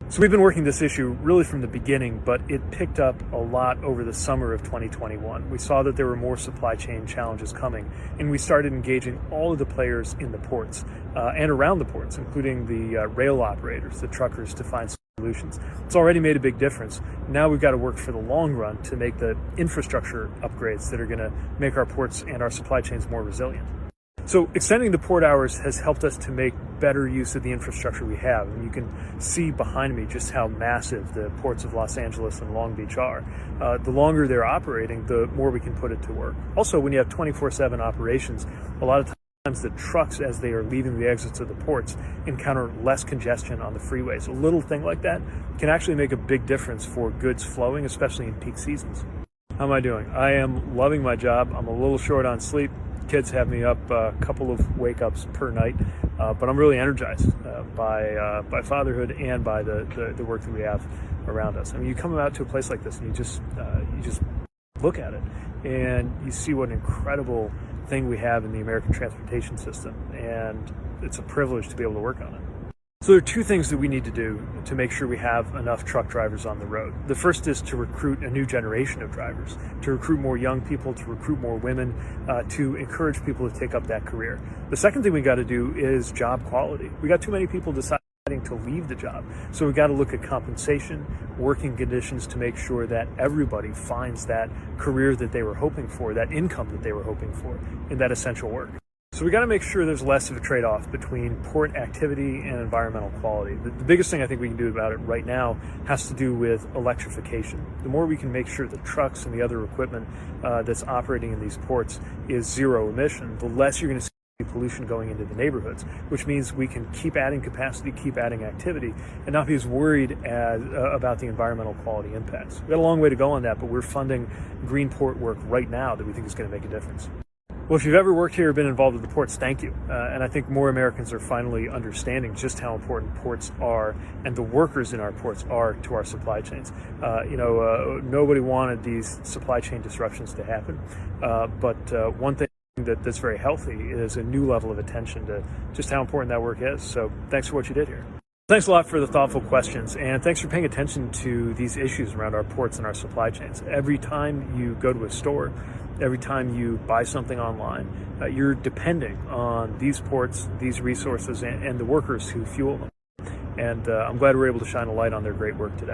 So we've been working this issue really from the beginning, but it picked up a lot over the summer of 2021. We saw that there were more supply chain challenges coming, and we started engaging all of the players in the ports and around the ports, including the rail operators, the truckers, to find solutions. It's already made a big difference. Now we've got to work for the long run to make the infrastructure upgrades that are going to make our ports and our supply chains more resilient. So extending the port hours has helped us to make better use of the infrastructure we have. And you can see behind me just how massive the ports of Los Angeles and Long Beach are. The longer they're operating, the more we can put it to work. Also, when you have 24/7 operations, a lot of times the trucks, as they are leaving the exits of the ports, encounter less congestion on the freeways. A little thing like that can actually make a big difference for goods flowing, especially in peak seasons. How am I doing? I am loving my job. I'm a little short on sleep. Kids have me up a couple of wake-ups per night, but I'm really energized by fatherhood and by the work that we have around us. I mean, you come out to a place like this and you just look at it and you see what an incredible thing we have in the American transportation system, and it's a privilege to be able to work on it. So there are two things that we need to do to make sure we have enough truck drivers on the road. The first is to recruit a new generation of drivers, to recruit more young people, to recruit more women, to encourage people to take up that career. The second thing we got to do is job quality. We got too many people deciding to leave the job. So we got to look at compensation, working conditions to make sure that everybody finds that career that they were hoping for, that income that they were hoping for in that essential work. So we got to make sure there's less of a trade-off between port activity and environmental quality. The biggest thing I think we can do about it right now has to do with electrification. The more we can make sure the trucks and the other equipment that's operating in these ports is zero emission, the less you're going to see pollution going into the neighborhoods, which means we can keep adding capacity, keep adding activity, and not be as worried about the environmental quality impacts. We've got a long way to go on that, but we're funding green port work right now that we think is going to make a difference. Well, if you've ever worked here or been involved with the ports, thank you. And I think more Americans are finally understanding just how important ports are and the workers in our ports are to our supply chains. Nobody wanted these supply chain disruptions to happen. But one thing that's very healthy is a new level of attention to just how important that work is. So thanks for what you did here. Thanks a lot for the thoughtful questions, and thanks for paying attention to these issues around our ports and our supply chains. Every time you go to a store, every time you buy something online, you're depending on these ports, these resources, and the workers who fuel them. And I'm glad we're able to shine a light on their great work today.